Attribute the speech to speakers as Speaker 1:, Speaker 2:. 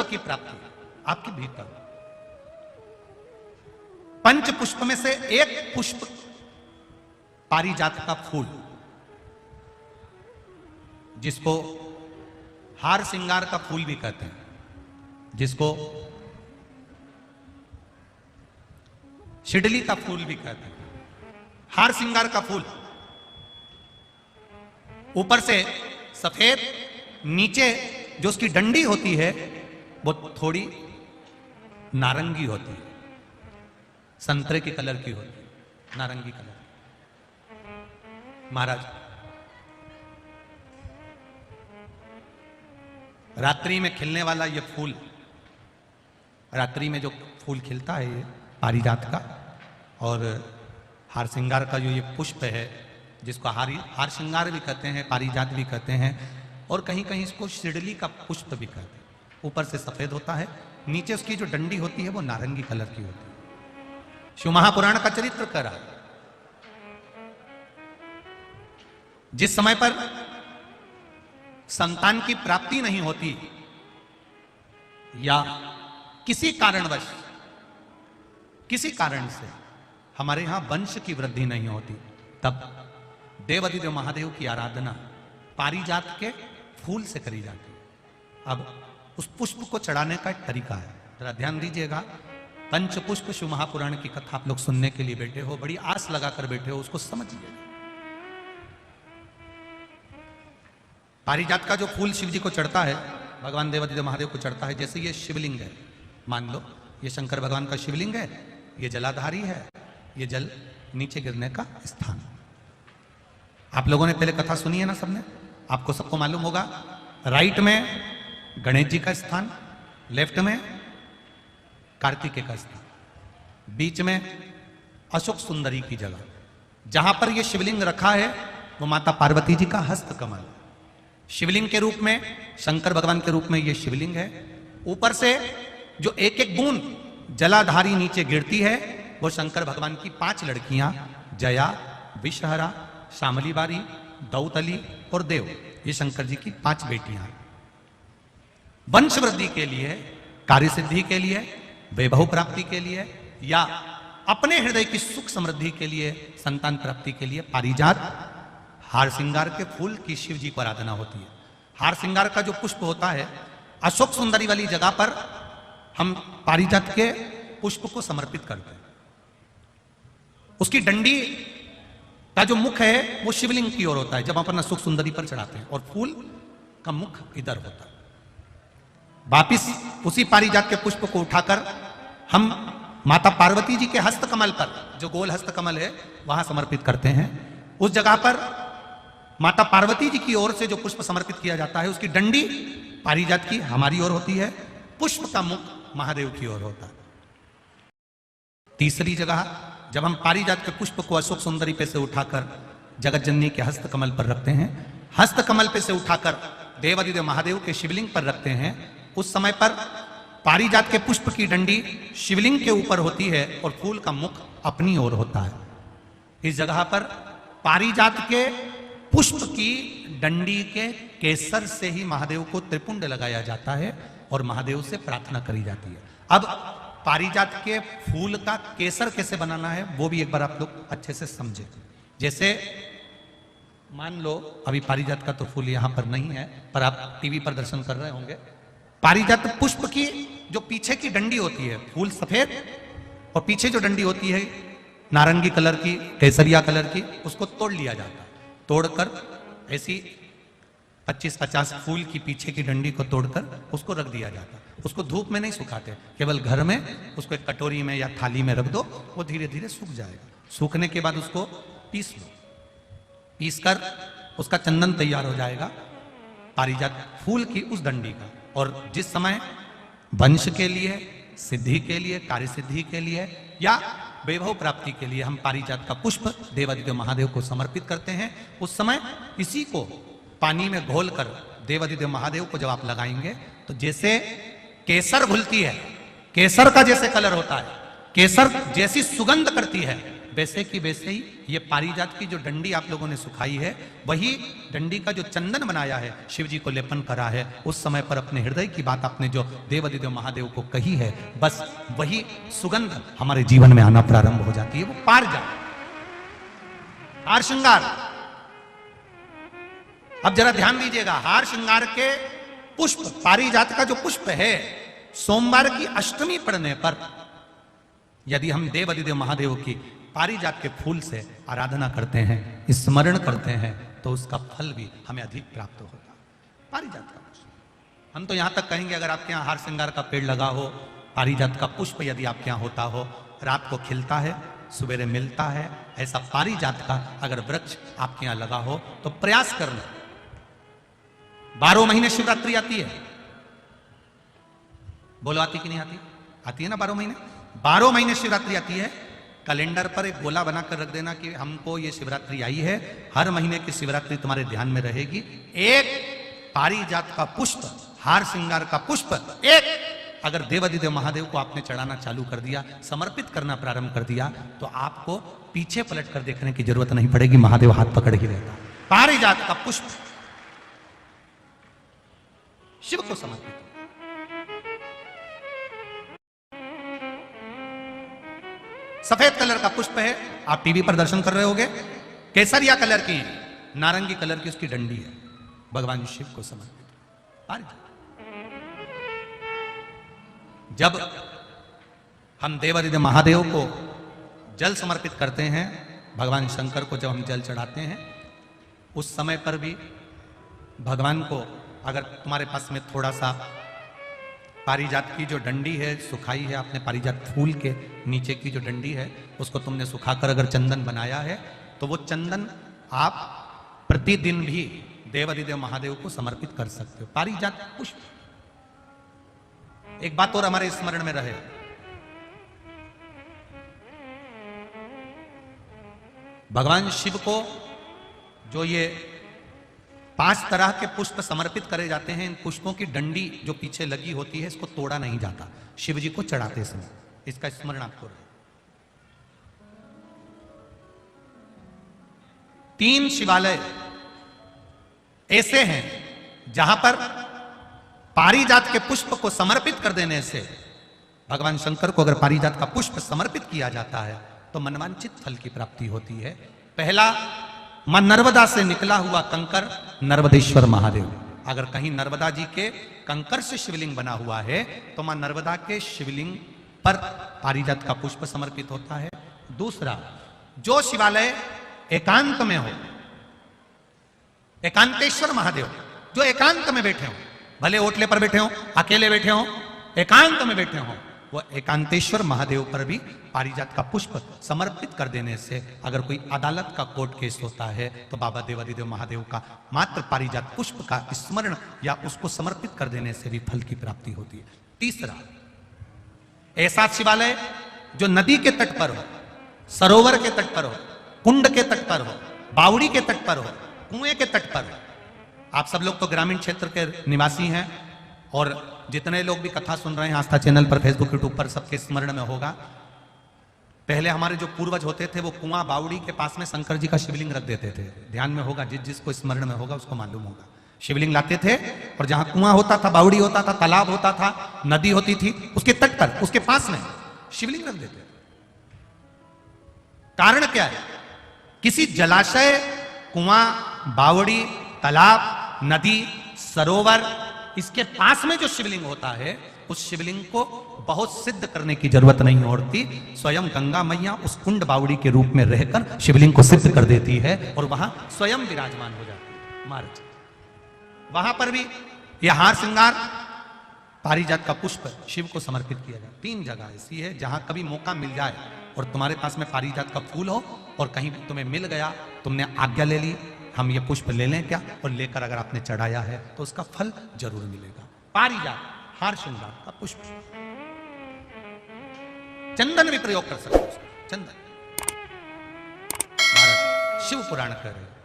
Speaker 1: की प्राप्ति आपके भीतर। पंच पुष्प में से एक पुष्प पारिजात का फूल, जिसको हार श्रृंगार का फूल भी कहते हैं, जिसको शिडली का फूल भी कहते हैं। हार श्रृंगार का फूल ऊपर से सफेद, नीचे जो उसकी डंडी होती है वो थोड़ी नारंगी होती है, संतरे के कलर की होती है, नारंगी कलर। महाराज रात्रि में खिलने वाला ये फूल, रात्रि में जो फूल खिलता है ये पारिजात का, और हार श्रृंगार का जो ये पुष्प है जिसको हार श्रृंगार भी कहते हैं, पारिजात भी कहते हैं, और कहीं कहीं इसको शिडली का पुष्प भी कहते हैं। ऊपर से सफेद होता है, नीचे उसकी जो डंडी होती है वो नारंगी कलर की होती है। शिव महापुराण का चरित्र करा, जिस समय पर संतान की प्राप्ति नहीं होती या किसी कारणवश, किसी कारण से हमारे यहां वंश की वृद्धि नहीं होती, तब देवादिदेव महादेव की आराधना पारिजात के फूल से करी जाती है। अब उस पुष्प को चढ़ाने का एक तरीका है, जरा ध्यान दीजिएगा। पंच पुष्प शिव महापुराण की कथा आप लोग सुनने के लिए बैठे हो, बड़ी आस लगाकर बैठे हो, उसको समझिए। पारिजात का जो फूल शिव जी को चढ़ता है, भगवान देवादिदेव महादेव को चढ़ता है, जैसे ये शिवलिंग है, मान लो ये शंकर भगवान का शिवलिंग है, ये जलाधारी है, ये जल नीचे गिरने का स्थान। आप लोगों ने पहले कथा सुनी है ना सबने, आपको सबको मालूम होगा। राइट में गणेश जी का स्थान, लेफ्ट में कार्तिकेय का स्थान, बीच में अशोक सुंदरी की जगह। जहां पर यह शिवलिंग रखा है वो माता पार्वती जी का हस्त कमल, शिवलिंग के रूप में, शंकर भगवान के रूप में यह शिवलिंग है। ऊपर से जो एक एक बूंद जलाधारी नीचे गिरती है वो शंकर भगवान की 5 लड़कियां, जया, विषहरा, शामली बारी, दौतली और देव, ये शंकर जी की 5 बेटियां हैं। वंश वृद्धि के लिए, कार्य सिद्धि के लिए, वैभव प्राप्ति के लिए, या अपने हृदय की सुख समृद्धि के लिए, संतान प्राप्ति के लिए पारिजात हार श्रृंगार के फूल की शिव जी को आराधना होती है। हार श्रृंगार का जो पुष्प होता है, अशोक सुंदरी वाली जगह पर हम पारिजात के पुष्प को समर्पित करते हैं। उसकी डंडी का जो मुख है वो शिवलिंग की ओर होता है जब हम अपना सुख सुंदरी पर चढ़ाते हैं, और फूल का मुख इधर होता है। वापिस उसी पारिजात के पुष्प को उठाकर हम माता पार्वती जी के हस्त कमल पर, जो गोल हस्त कमल है, वहां समर्पित करते हैं। उस जगह पर माता पार्वती जी की ओर से जो पुष्प समर्पित किया जाता है, उसकी डंडी पारिजात की हमारी ओर होती है, पुष्प का मुख महादेव की ओर होता है। तीसरी जगह, जब हम पारिजात के पुष्प को अशोक सुंदरी पे से उठाकर जगत जननी के हस्त कमल पर रखते हैं, हस्त कमल पे से उठाकर देवादिदेव महादेव के शिवलिंग पर रखते हैं, उस समय पर पारिजात के पुष्प की डंडी शिवलिंग के ऊपर होती है और फूल का मुख अपनी ओर होता है। इस जगह पर पारिजात के पुष्प की डंडी के केसर से ही महादेव को त्रिपुंड लगाया जाता है और महादेव से प्रार्थना करी जाती है। अब पारिजात के फूल का केसर कैसे बनाना है वो भी एक बार आप लोग अच्छे से समझे। जैसे मान लो अभी पारिजात का तो फूल यहां पर नहीं है, पर आप टीवी पर दर्शन कर रहे होंगे। पारिजात पुष्प की जो पीछे की डंडी होती है, फूल सफेद और पीछे जो डंडी होती है नारंगी कलर की, केसरिया कलर की, उसको तोड़ लिया जाता है। तोड़कर ऐसी 25-50 फूल की पीछे की डंडी को तोड़कर उसको रख दिया जाता है। उसको धूप में नहीं सुखाते, केवल घर में उसको एक कटोरी में या थाली में रख दो, वो धीरे धीरे सूख जाएगा। सूखने के बाद उसको पीस लो, पीसकर उसका चंदन तैयार हो जाएगा पारिजात फूल की उस डंडी का। और जिस समय वंश के लिए, सिद्धि के लिए, कार्य सिद्धि के लिए या वैभव प्राप्ति के लिए हम पारिजात का पुष्प देवादिदेव महादेव को समर्पित करते हैं, उस समय इसी को पानी में घोलकर देवादिदेव महादेव को जब आप लगाएंगे तो जैसे केसर घुलती है, केसर का जैसे कलर होता है, केसर जैसी सुगंध करती है, वैसे की वैसे ही ये पारिजात की जो डंडी आप लोगों ने सुखाई है, वही डंडी का जो चंदन बनाया है, शिव जी को लेपन करा है, उस समय पर अपने हृदय की बात आपने जो देवादिदेव महादेव को कही है, बस वही सुगंध हमारे जीवन में आना प्रारंभ हो जाती है। वो पारिजात, हार श्रृंगार। अब जरा ध्यान दीजिएगा, हार श्रृंगार के पुष्प, पारिजात का जो पुष्प है, सोमवार की अष्टमी पड़ने पर यदि हम देवादिदेव महादेव की पारिजात के फूल से आराधना करते हैं, स्मरण करते हैं, तो उसका फल भी हमें अधिक प्राप्त होगा। पारिजात का पुष्प, हम तो यहां तक कहेंगे अगर आपके यहां हार श्रृंगार का पेड़ लगा हो, पारिजात का पुष्प यदि आपके यहां होता हो, रात को खिलता है, सवेरे मिलता है, ऐसा पारिजात का अगर वृक्ष आपके यहां लगा हो तो प्रयास करना। 12 महीने शिवरात्रि आती है, बोलो आती कि नहीं आती? आती है ना 12 महीने। 12 महीने शिवरात्रि आती है। कैलेंडर पर एक गोला बनाकर रख देना कि हमको ये शिवरात्रि आई है, हर महीने की शिवरात्रि तुम्हारे ध्यान में रहेगी। एक पारिजात का पुष्प, हार श्रृंगार का पुष्प, एक अगर देवादिदेव महादेव को आपने चढ़ाना चालू कर दिया, समर्पित करना प्रारंभ कर दिया, तो आपको पीछे पलट कर देखने की जरूरत नहीं पड़ेगी, महादेव हाथ पकड़ ही रहेगा। पारिजात का पुष्प शिव को समर्पित। सफेद कलर का पुष्प है, आप टीवी पर दर्शन कर रहे होंगे, केसरिया कलर की, नारंगी कलर की उसकी डंडी है, भगवान शिव को समर्पित पारिजात। जब हम देवादिदेव महादेव को जल समर्पित करते हैं, भगवान शंकर को जब हम जल चढ़ाते हैं, उस समय पर भी भगवान को, अगर तुम्हारे पास में थोड़ा सा पारिजात की जो डंडी है सुखाई है, आपने पारिजात फूल के नीचे की जो डंडी है उसको तुमने सुखाकर अगर चंदन बनाया है, तो वो चंदन आप प्रतिदिन भी देवादिदेव महादेव को समर्पित कर सकते हो। पारिजात पुष्प। एक बात और हमारे स्मरण में रहे, भगवान शिव को जो ये 5 तरह के पुष्प समर्पित करे जाते हैं, इन पुष्पों की डंडी जो पीछे लगी होती है, इसको तोड़ा नहीं जाता शिव जी को चढ़ाते समय, इसका स्मरण आपको रहे। 3 शिवालय ऐसे हैं जहां पर पारिजात के पुष्प को समर्पित कर देने से, भगवान शंकर को अगर पारिजात का पुष्प समर्पित किया जाता है तो मनवांचित फल की प्राप्ति होती है। पहला, मां नर्मदा से निकला हुआ कंकर नर्मदेश्वर महादेव। अगर कहीं नर्मदा जी के कंकर से शिवलिंग बना हुआ है तो मां नर्मदा के शिवलिंग पर पारिजात का पुष्प समर्पित होता है। दूसरा, जो शिवालय एकांत में हो, एकांतेश्वर महादेव जो एकांत में बैठे हो, भले ओटले पर बैठे हो, अकेले बैठे हो, एकांत में बैठे हो, वो एकांतेश्वर महादेव पर भी पारिजात का पुष्प समर्पित कर देने से, अगर कोई अदालत का कोर्ट केस होता है तो बाबा देवादिदेव महादेव का मात्र पारिजात पुष्प का स्मरण या उसको समर्पित कर देने से भी फल की प्राप्ति होती है। तीसरा, ऐसा शिवालय जो नदी के तट पर हो, सरोवर के तट पर हो, कुंड के तट पर हो, बावड़ी के तट पर हो, कुएं के तट पर हो। आप सब लोग तो ग्रामीण क्षेत्र के निवासी हैं, और जितने लोग भी कथा सुन रहे हैं आस्था चैनल पर, फेसबुक, यूट्यूब पर, सबके स्मरण में होगा, पहले हमारे जो पूर्वज होते थे वो कुआं बावड़ी के पास में शंकर जी का शिवलिंग रख देते थे। ध्यान में होगा, जिसको स्मरण में होगा उसको मालूम होगा। शिवलिंग लाते थे और जहां कुआं होता था, बावड़ी होता था, तालाब होता था, नदी होती थी, उसके तट पर, उसके पास में शिवलिंग रख देते थे। कारण क्या है? किसी जलाशय, कुआं, बावड़ी, तालाब, नदी, सरोवर, इसके पास में जो शिवलिंग होता है, उस शिवलिंग को बहुत सिद्ध करने की जरूरत नहीं होती। स्वयं गंगा मैया उस कुंड बावड़ी के रूप में रहकर शिवलिंग को सिद्ध कर देती है और वहां स्वयं विराजमान हो जाती है महाराज। वहां पर भी यह हार श्रृंगार, पारिजात का पुष्प शिव को समर्पित किया जाए। 3 जगह ऐसी है जहां कभी मौका मिल जाए और तुम्हारे पास में पारिजात का फूल हो और कहीं तुम्हें मिल गया, तुमने आज्ञा ले ली, हम ये पुष्प ले लें क्या, और लेकर अगर आपने चढ़ाया है तो उसका फल जरूर मिलेगा। पारिजात, हार श्रृंगार का पुष्प। चंदन भी प्रयोग कर सकते हो, चंदन। महाराज शिव पुराण कह रहे हैं,